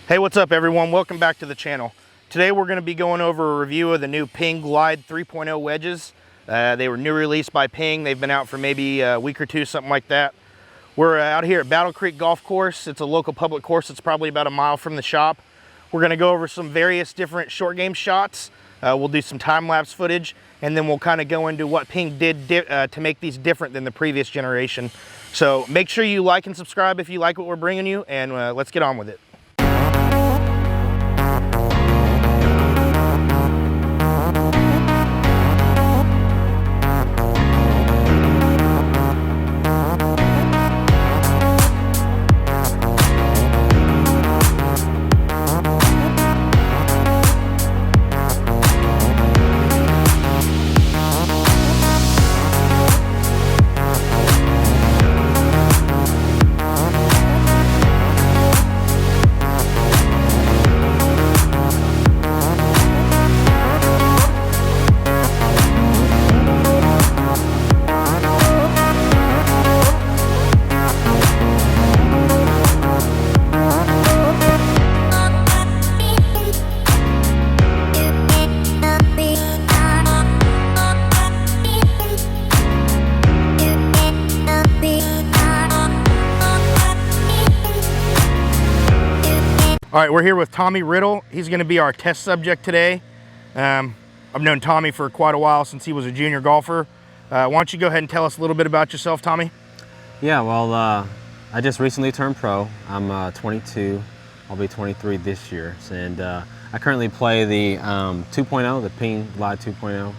Hey, what's up everyone? Welcome back to the channel. Today we're going to be going over a review of the new Ping Glide 3.0 wedges. They were new released by Ping. They've been out for maybe a week or two, something like that. We're out here at Battle Creek Golf Course. It's a local public course. It's probably about a mile from the shop. We're going to go over some various different short game shots. We'll do some time-lapse footage, and then we'll kind of go into what Ping did to make these different than the previous generation. So make sure you like and subscribe if you like what we're bringing you, and let's get on with it. All right, we're here with Tommy Riddle. He's going to be our test subject today. I've known Tommy for quite a while, since he was a junior golfer. Why don't you go ahead and tell us a little bit about yourself, Tommy? Yeah, well, I just recently turned pro. I'm 22. I'll be 23 this year. And I currently play the 2.0, the Ping Glide 2.0.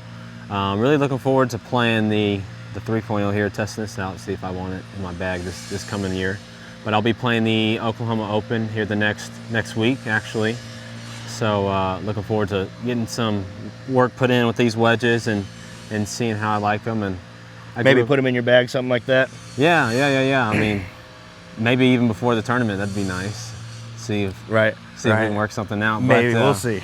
I'm really looking forward to playing the 3.0 here, testing this out, see if I want it in my bag this coming year. But I'll be playing the Oklahoma Open here the next week, actually. So looking forward to getting some work put in with these wedges and seeing how I like them. And maybe put them in your bag, something like that. Yeah. I mean, maybe even before the tournament, that'd be nice. See if we can work something out. Maybe we'll see.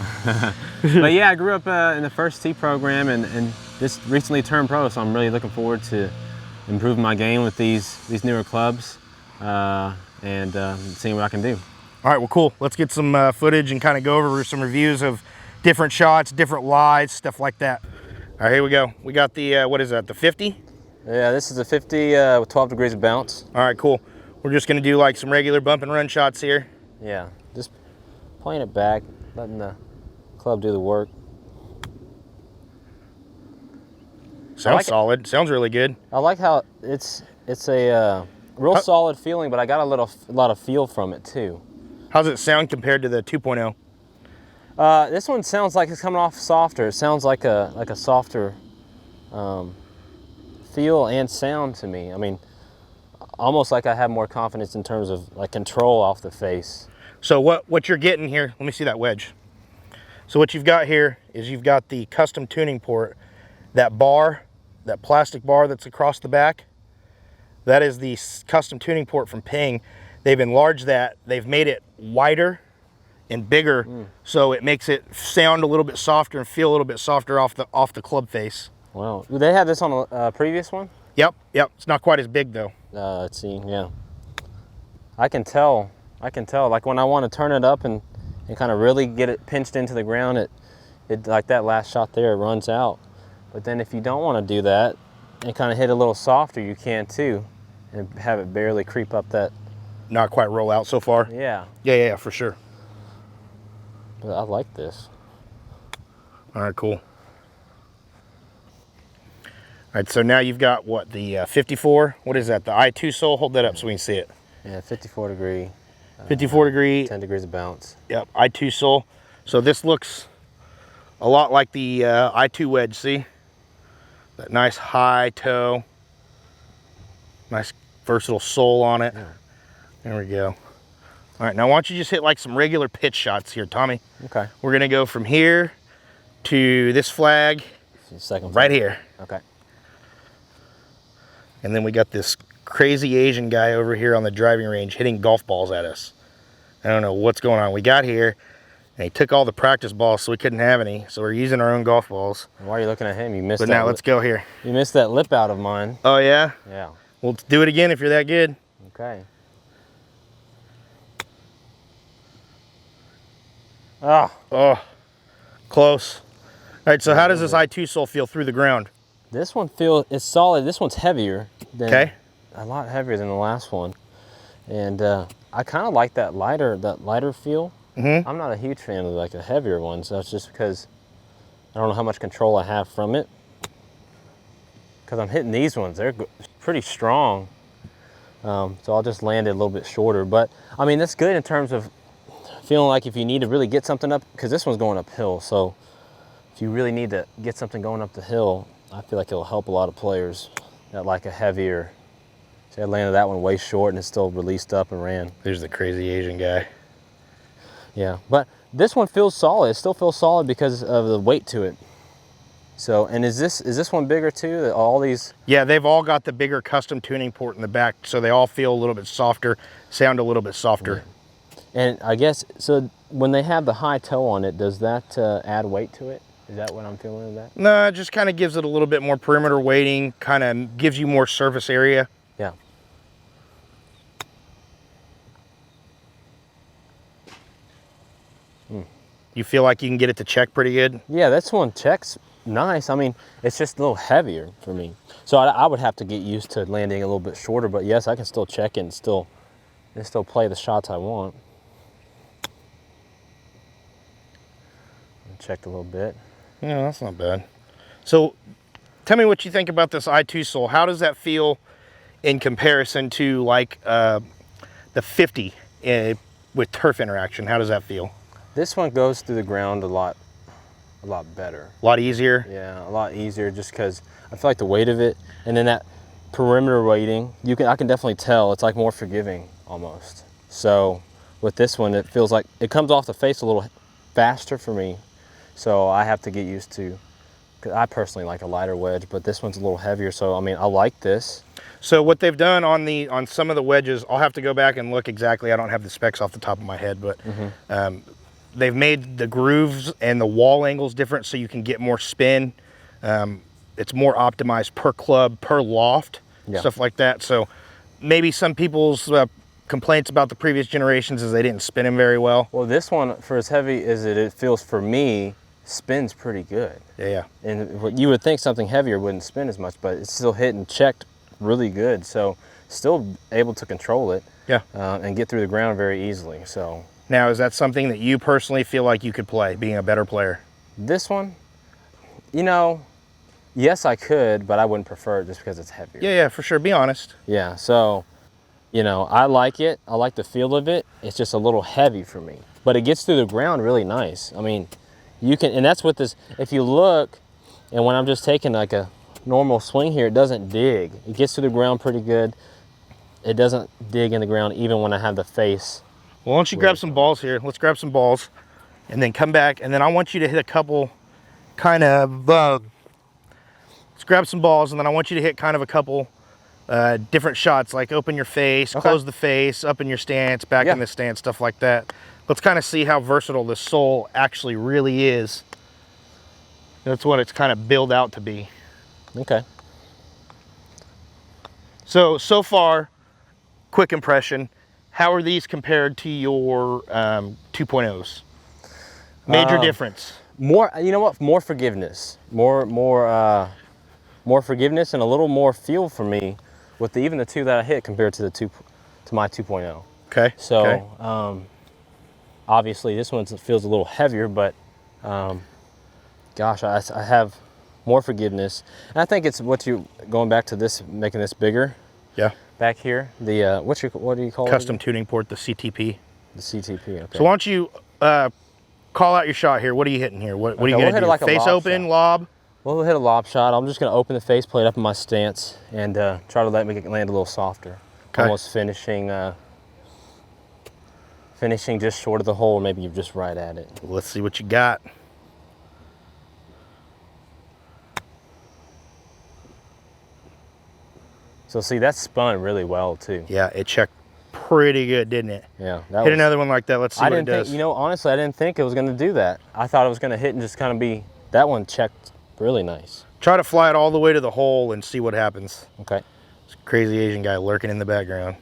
But yeah, I grew up in the first tee program and just recently turned pro, so I'm really looking forward to improving my game with these newer clubs. And seeing what I can do. All right, well, cool. Let's get some footage and kind of go over some reviews of different shots, different lies, stuff like that. All right, here we go. We got the, what is that, the 50? Yeah, this is a 50 with 12 degrees of bounce. All right, cool. We're just going to do like some regular bump and run shots here. Yeah, just playing it back, letting the club do the work. Sounds solid. Sounds really good. I like how it's a real solid feeling, but I got a lot of feel from it too. How's it sound compared to the 2.0? This one sounds like it's coming off softer. It sounds like a softer feel and sound to me. I mean, almost like I have more confidence in terms of like control off the face. So what you're getting here, let me see that wedge. So what you've got here is you've got the custom tuning port, that bar, that plastic bar that's across the back. That is the custom tuning port from Ping. They've enlarged that. They've made it wider and bigger, so it makes it sound a little bit softer and feel a little bit softer off the club face. Wow. Did they have this on a previous one? Yep. It's not quite as big though. Let's see. Yeah. I can tell. Like when I want to turn it up and kind of really get it pinched into the ground, it like that last shot there, it runs out. But then if you don't want to do that and kind of hit a little softer, you can too. And have it barely creep up that. Not quite roll out so far. Yeah. Yeah, for sure. But I like this. All right, cool. All right, so now you've got what, the 54? What is that, the I2 sole? Hold that up so we can see it. Yeah, 54 degree. 54 degree. 10 degrees of bounce. Yep, I2 sole. So this looks a lot like the I2 wedge, see? That nice high toe. Nice versatile sole on it. Yeah. There we go. All right, now why don't you just hit like some regular pitch shots here, Tommy? Okay. We're gonna go from here to this flag, second flag. Right here. Okay. And then we got this crazy Asian guy over here on the driving range hitting golf balls at us. I don't know what's going on. We got here and he took all the practice balls, so we couldn't have any. So we're using our own golf balls. Why are you looking at him? You missed But now let's go here. You missed that lip out of mine. Oh yeah? Yeah. We'll do it again if you're that good. Okay. Oh, close. All right, so how does this I2 sole feel through the ground? This one it's solid. This one's heavier than a lot heavier than the last one, and I kind of like that lighter feel. I'm not a huge fan of like the heavier ones. That's just because I don't know how much control I have from it. Because I'm hitting these ones, they're pretty strong. So I'll just land it a little bit shorter. But I mean, that's good in terms of feeling like if you need to really get something up, because this one's going uphill. So if you really need to get something going up the hill, I feel like it'll help a lot of players that like a heavier. See, I landed that one way short and it still released up and ran. There's the crazy Asian guy. Yeah, but this one feels solid. It still feels solid because of the weight to it. So, and is this one bigger too? All these? Yeah, they've all got the bigger custom tuning port in the back, so they all feel a little bit softer, sound a little bit softer. And I guess, so when they have the high toe on it, does that add weight to it? Is that what I'm feeling of that? No, it just kind of gives it a little bit more perimeter weighting, kind of gives you more surface area. Yeah. You feel like you can get it to check pretty good? Yeah, this one checks nice. I mean, it's just a little heavier for me. So I would have to get used to landing a little bit shorter, but yes, I can still check it and still play the shots I want. Checked a little bit. Yeah, that's not bad. So tell me what you think about this I2 sole. How does that feel in comparison to like the 50 with turf interaction? How does that feel? This one goes through the ground a lot better. A lot easier? Yeah, a lot easier just because I feel like the weight of it, and then that perimeter weighting, I can definitely tell it's like more forgiving almost. So with this one, it feels like it comes off the face a little faster for me. So I have to get used to, because I personally like a lighter wedge, but this one's a little heavier. So I mean, I like this. So what they've done on some of the wedges, I'll have to go back and look exactly. I don't have the specs off the top of my head, but they've made the grooves and the wall angles different so you can get more spin. It's more optimized per club, per loft, stuff like that. So maybe some people's complaints about the previous generations is they didn't spin them very well. Well, this one, for as heavy as it feels for me, spins pretty good. Yeah. And you would think something heavier wouldn't spin as much, but it's still hit and checked really good. So still able to control it. Yeah. And get through the ground very easily. So now, is that something that you personally feel like you could play, being a better player? This one, you know, yes, I could, but I wouldn't prefer it just because it's heavier. Yeah, for sure. Be honest. Yeah, so, you know, I like it. I like the feel of it. It's just a little heavy for me. But it gets through the ground really nice. I mean, you can, and that's what this, if you look, and when I'm just taking like a normal swing here, it doesn't dig. It gets to the ground pretty good. It doesn't dig in the ground even when I have the face. Well, why don't you grab some balls here? Let's grab some balls and then come back. And then I want you to hit a couple kind of, let's grab some balls and then I want you to hit kind of a couple different shots, like open your face, close the face, up in your stance, back in the stance, stuff like that. Let's kind of see how versatile this sole actually really is. That's what it's kind of built out to be. Okay. So far, quick impression, how are these compared to your 2.0s? Major difference? More, you know what, more forgiveness. More forgiveness and a little more feel for me with even the two that I hit compared to my 2.0. Okay. So, obviously this one feels a little heavier, but gosh, I have more forgiveness. And I think it's going back to this, making this bigger. Yeah. Back here, the, what do you call it? Custom tuning port, the CTP. The CTP, okay. So why don't you call out your shot here. What are you hitting here? What are you going to do? Like face open, shot. lob? We'll hit a lob shot. I'm just going to open the face plate up in my stance and try to make it land a little softer. Okay. Almost finishing just short of the hole, or maybe you're just right at it. Let's see what you got. So see, that spun really well too. Yeah, it checked pretty good, didn't it? Yeah. Hit another one like that. Let's see what it does. You know, honestly, I didn't think it was going to do that. I thought it was going to hit and just kind of be, that one checked really nice. Try to fly it all the way to the hole and see what happens. Okay. It's a crazy Asian guy lurking in the background.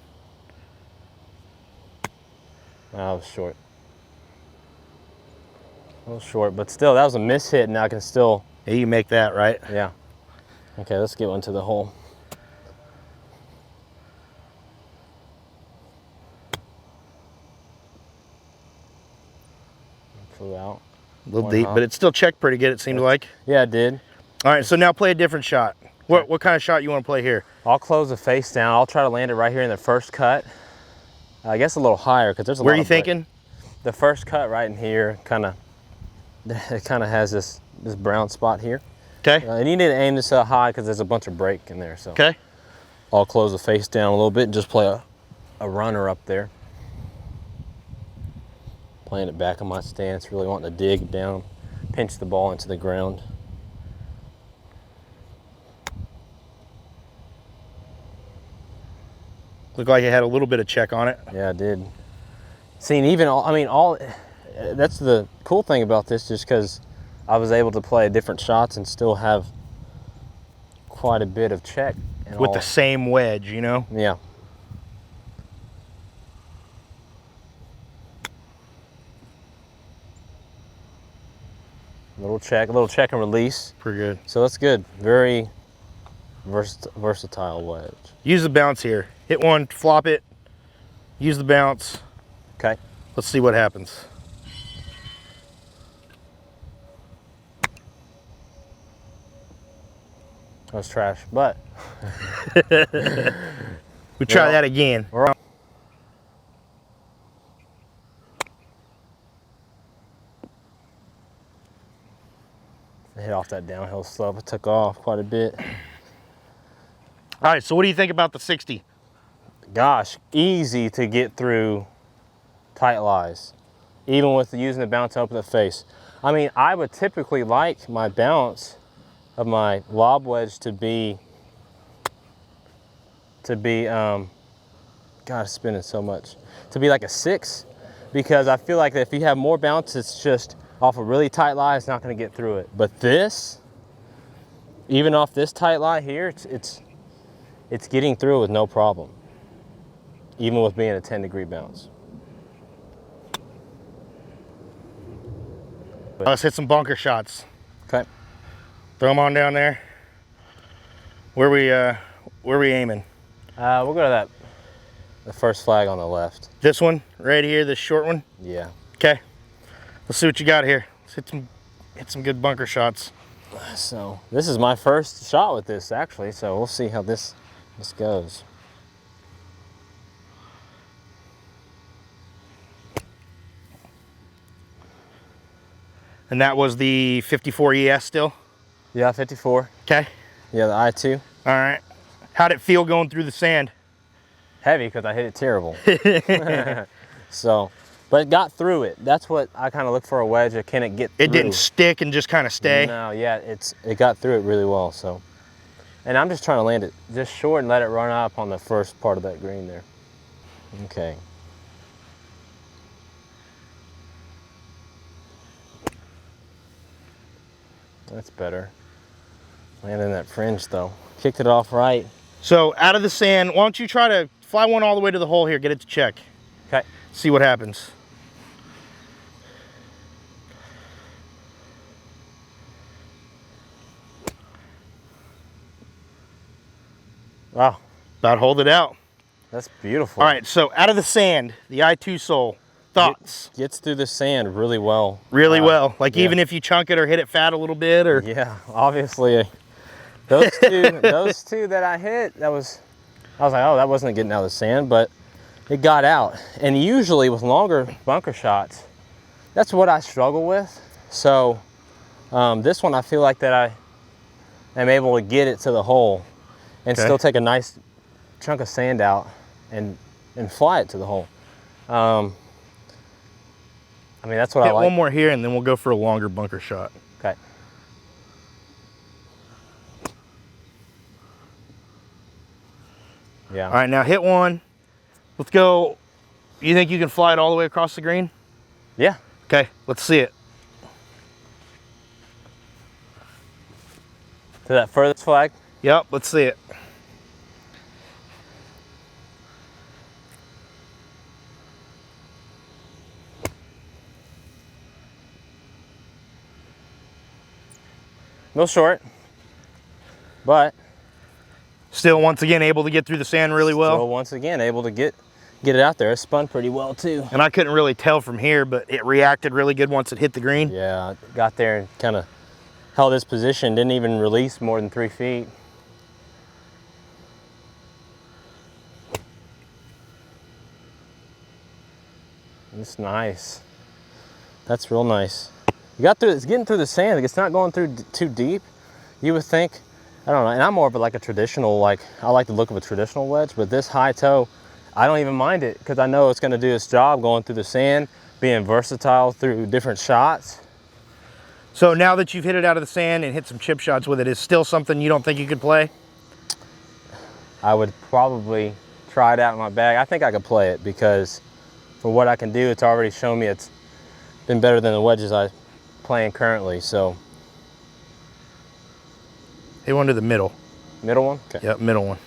That was short. A little short, but still, that was a miss hit, and I can still. Yeah, you make that, right? Yeah. Okay, let's get one to the hole. Flew out. A little deep, but it still checked pretty good, it seemed like. Yeah, it did. All right, so now play a different shot. What kind of shot you want to play here? I'll close the face down. I'll try to land it right here in the first cut. I guess a little higher because there's a lot of. Where are you thinking? The first cut right in here, it kind of has this brown spot here. Okay. And you need to aim this high because there's a bunch of break in there. So. Okay. I'll close the face down a little bit and just play a runner up there. Playing it back on my stance, really wanting to dig down, pinch the ball into the ground. Looked like it had a little bit of check on it. Yeah, I did. Seeing even that's the cool thing about this, just because I was able to play different shots and still have quite a bit of check. With the same wedge, you know? Yeah. Little check and release. Pretty good. So that's good. Very versatile wedge. Use the bounce here. Hit one, flop it, use the bounce. Okay. Let's see what happens. That was trash, but. We try that again. We're on. Hit off that downhill slope. It took off quite a bit. All right, so what do you think about the 60? Gosh, easy to get through tight lies, even with using the bounce to open the face. I mean, I would typically like my bounce of my lob wedge to be, God, it's spinning so much, to be like a 6, because I feel like if you have more bounce, it's just off a really tight lie, it's not going to get through it. But this, even off this tight lie here, it's getting through with no problem, even with being a 10-degree bounce. Let's hit some bunker shots. Okay. Throw them on down there. Where we aiming? We'll go to the first flag on the left. This one right here, this short one. Yeah. Okay. Let's see what you got here. Let's hit some good bunker shots. So this is my first shot with this, actually. So we'll see how this goes. And that was the 54 ES still? Yeah, 54. Okay. Yeah, the I2. All right. How'd it feel going through the sand? Heavy, because I hit it terrible. So, but it got through it. That's what I kind of look for a wedge. Can it get through? It didn't stick and just kind of stay? No, yeah, it got through it really well. So, and I'm just trying to land it just short and let it run up on the first part of that green there. Okay. That's better. Landing that fringe though. Kicked it off right. So out of the sand, why don't you try to fly one all the way to the hole here, get it to check. Okay. See what happens. Wow. About hold it out. That's beautiful. All right, so out of the sand, the I2 sole, thoughts? Gets through the sand really well. Really well. Like yeah. even if you chunk it or hit it fat a little bit or? Yeah, obviously. Those two that I hit, I was like, oh, that wasn't getting out of the sand, but it got out. And usually with longer bunker shots, that's what I struggle with. So this one, I feel like that I am able to get it to the hole and still take a nice chunk of sand out and fly it to the hole. I mean, that's what I hit like. One more here and then we'll go for a longer bunker shot. Okay. Yeah. All right, now hit one. Let's go. You think you can fly it all the way across the green? Yeah. Okay, let's see it. To that furthest flag? Yep, let's see it. A little short, but still, once again, able to get through the sand really well. Still, once again, able to get it out there. It spun pretty well too. And I couldn't really tell from here, but it reacted really good once it hit the green. Yeah, got there and kind of held its position. Didn't even release more than 3 feet. It's nice. That's real nice. You got through. It's getting through the sand. It's not going through too deep. You would think, I don't know. And I'm more of like a traditional, like I like the look of a traditional wedge. But this high toe, I don't even mind it because I know it's going to do its job going through the sand, being versatile through different shots. So now that you've hit it out of the sand and hit some chip shots with it, is still something you don't think you could play? I would probably try it out in my bag. I think I could play it because for what I can do, it's already shown me it's been better than the wedges I'm playing currently. So, Hit one to the middle. middle one? Okay. Yep, middle one.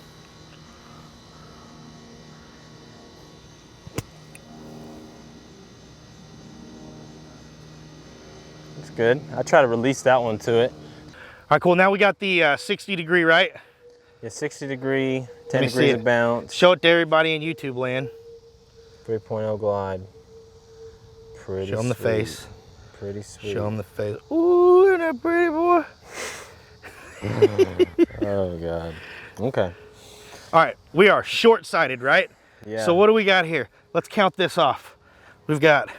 That's good. I try to release that one to it. All right, cool. Now we got the 60 degree, right? Yeah, 60 degree, 10 me see degrees it. of bounce, Show it to everybody in YouTube land. 3.0 glide. Pretty Show them the sweet. face. Pretty sweet. Show them the face. Ooh, isn't that pretty, boy? Oh, God. Okay. All right, we are short-sighted, right? Yeah. So what do we got here? Let's count this off. We've got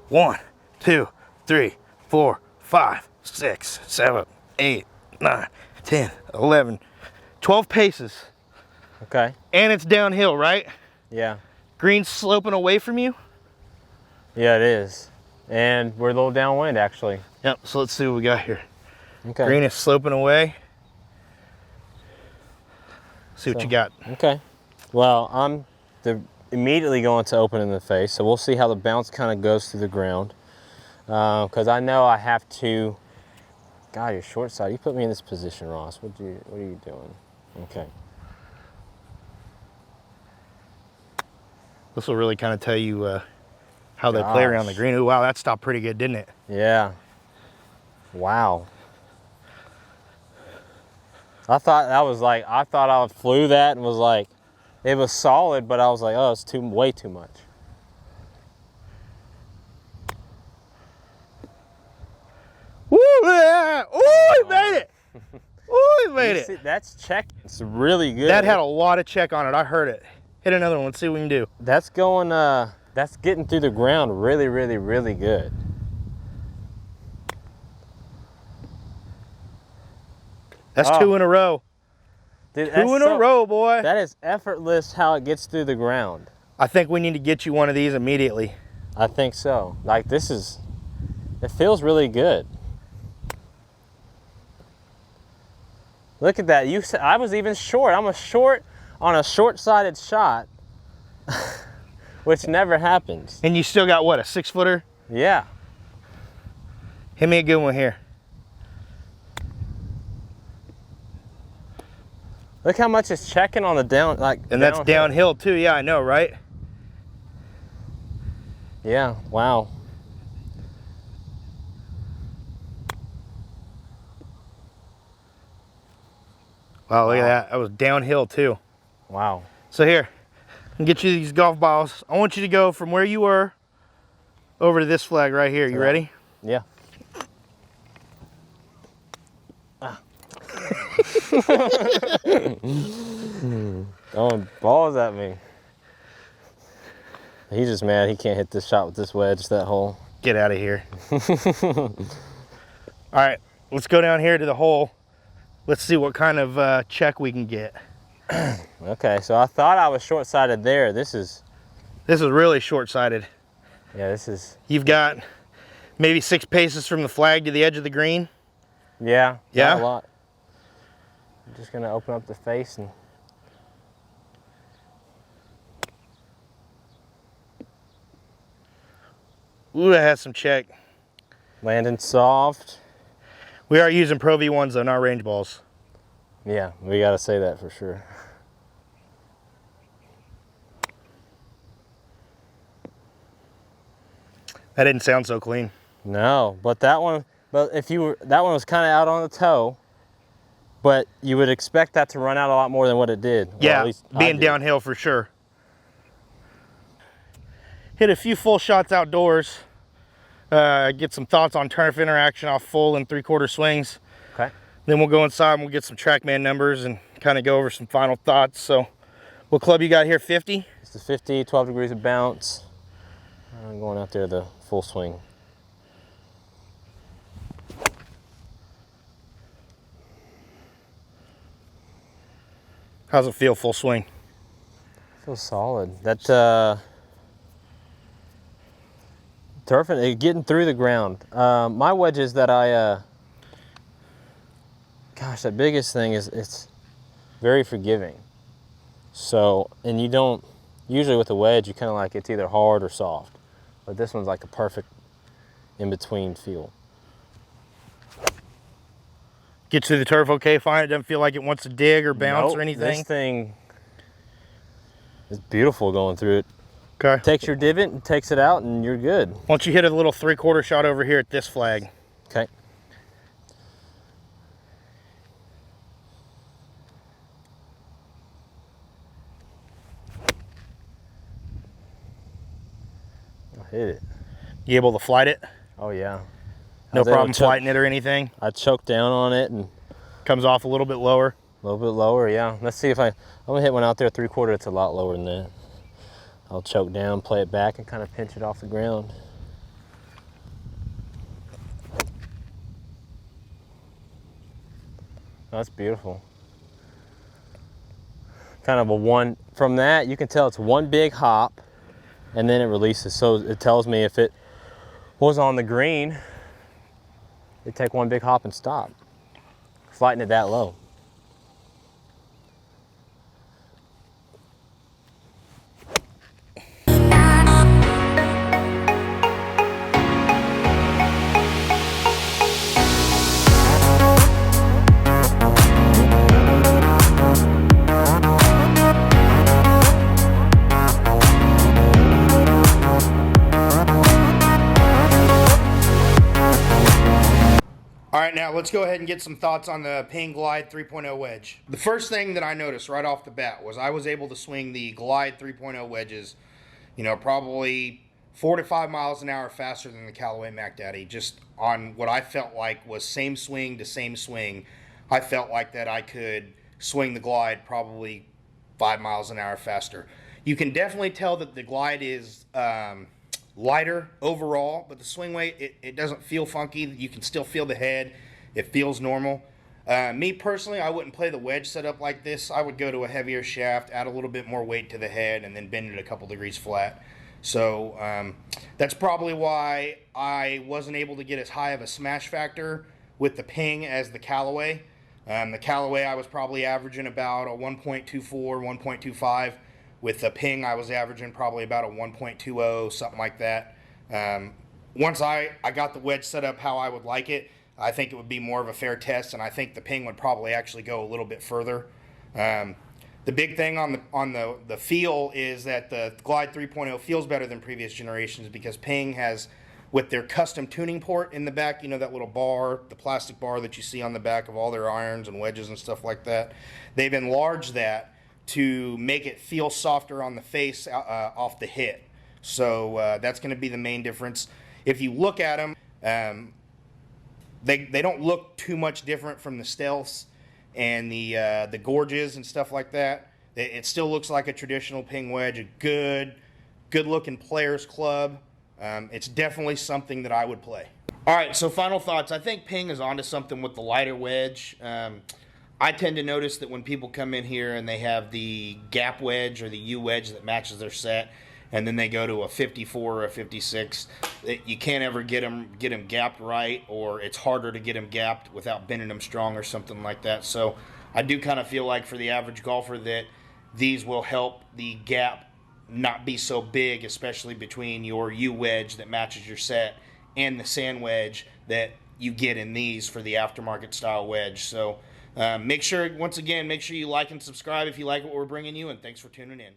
1, 2, 3, 4, 5, 6, 7, 8, 9, 10, 11, 12 paces. Okay. And it's downhill, right? Yeah. Green's sloping away from you. Yeah, it is. And we're a little downwind, actually. Yep, so let's see what we got here. Okay. Green is sloping away. See what you got. Okay. Well, I'm immediately going to open in the face, so we'll see how the bounce kind of goes through the ground. Because I know I have to. God, you're short side. You put me in this position, Ross. What are you doing? Okay. This will really kind of tell you how they play around the green. Ooh, wow, that stopped pretty good, didn't it? Yeah. Wow. I thought I flew that and was like, it was solid, but I was like, oh, it's way too much. Woo! Yeah. Ooh, he made it! Ooh, he made it! See, that's check. It's really good. That had a lot of check on it. I heard it. Hit another one. Let's see what we can do. That's going. That's getting through the ground really, really, really good. That's 2 in a row. Dude, 2 in a row, boy. That is effortless how it gets through the ground. I think we need to get you one of these immediately. I think so. Like it feels really good. Look at that. You said I was even short. I'm on a short-sided shot, which never happens. And you still got what, a 6-footer? Yeah. Hit me a good one here. Look how much it's checking on the down, like. And that's downhill too. Yeah, I know, right? Yeah. Wow. Wow, look at that. That was downhill too. Wow. So here, I can get you these golf balls. I want you to go from where you were over to this flag right here. You ready? Yeah. Throwing balls at me. He's just mad he can't hit this shot with this wedge, that hole. Get out of here. All right, let's go down here to the hole. Let's see what kind of check we can get. Okay, so I thought I was short-sighted there. This is really short-sighted. Yeah, this is. You've got maybe 6 paces from the flag to the edge of the green. Yeah. Yeah? Not a lot. I'm just gonna open up the face and. Ooh, that has some check. Landing soft. We are using Pro V1s though, not range balls. Yeah, we gotta say that for sure. That didn't sound so clean. No, but that one, But if you were, that one was kind of out on the toe, but you would expect that to run out a lot more than what it did. Yeah, at least being downhill for sure. Hit a few full shots outdoors. Get some thoughts on turf interaction off full and 3/4 swings. Okay. Then we'll go inside and we'll get some TrackMan numbers and kind of go over some final thoughts. So, what club you got here? 50? It's the 50, 12 degrees of bounce. I'm going out there the full swing. How's it feel full swing? Feels solid. That turfing, getting through the ground. My wedges that gosh, the biggest thing is it's very forgiving. So, and you don't, usually with a wedge, you kind of like it's either hard or soft. But this one's like a perfect in-between feel. Gets through the turf okay, fine? It doesn't feel like it wants to dig or bounce Nope, or anything? This thing is beautiful going through it. Okay. Takes your divot and takes it out and you're good. Why don't you hit a little 3/4 shot over here at this flag? Okay. I hit it. You able to flight it? Oh yeah. No problem flighting it or anything? I choked down on it and comes off a little bit lower. A little bit lower, yeah. Let's see if I'm gonna hit one out there 3/4. It's a lot lower than that. I'll choke down, play it back, and kind of pinch it off the ground. That's beautiful. Kind of a one, from that you can tell it's one big hop and then it releases. So it tells me if it was on the green, it'd take one big hop and stop. Flighting it that low. All right, now let's go ahead and get some thoughts on the Ping Glide 3.0 wedge. The first thing that I noticed right off the bat was I was able to swing the Glide 3.0 wedges, you know, probably 4 to 5 miles an hour faster than the Callaway Mac Daddy, just on what I felt like was same swing to same swing. I felt like that I could swing the Glide probably 5 miles an hour faster. You can definitely tell that the Glide is lighter overall, but the swing weight, it doesn't feel funky. You can still feel the head. It feels normal. Me personally, I wouldn't play the wedge setup like this. I would go to a heavier shaft, add a little bit more weight to the head, and then bend it a couple degrees flat. So that's probably why I wasn't able to get as high of a smash factor with the Ping as the Callaway. The Callaway, I was probably averaging about a 1.24, 1.25. With the Ping, I was averaging probably about a 1.20, something like that. Once I got the wedge set up how I would like it, I think it would be more of a fair test, and I think the Ping would probably actually go a little bit further. The big thing on the feel is that the Glide 3.0 feels better than previous generations because Ping has, with their custom tuning port in the back, you know, that little bar, the plastic bar that you see on the back of all their irons and wedges and stuff like that, they've enlarged that to make it feel softer on the face off the hit. So that's going to be the main difference. If you look at them, they don't look too much different from the Stealths and the Gorges and stuff like that. It still looks like a traditional Ping wedge, a good looking player's club. It's definitely something that I would play. All right, so final thoughts. I think Ping is onto something with the lighter wedge. I tend to notice that when people come in here and they have the gap wedge or the U wedge that matches their set, and then they go to a 54 or a 56, you can't ever get them gapped right, or it's harder to get them gapped without bending them strong or something like that. So I do kind of feel like for the average golfer that these will help the gap not be so big, especially between your U wedge that matches your set and the sand wedge that you get in these for the aftermarket style wedge. So once again, make sure you like and subscribe if you like what we're bringing you, and thanks for tuning in.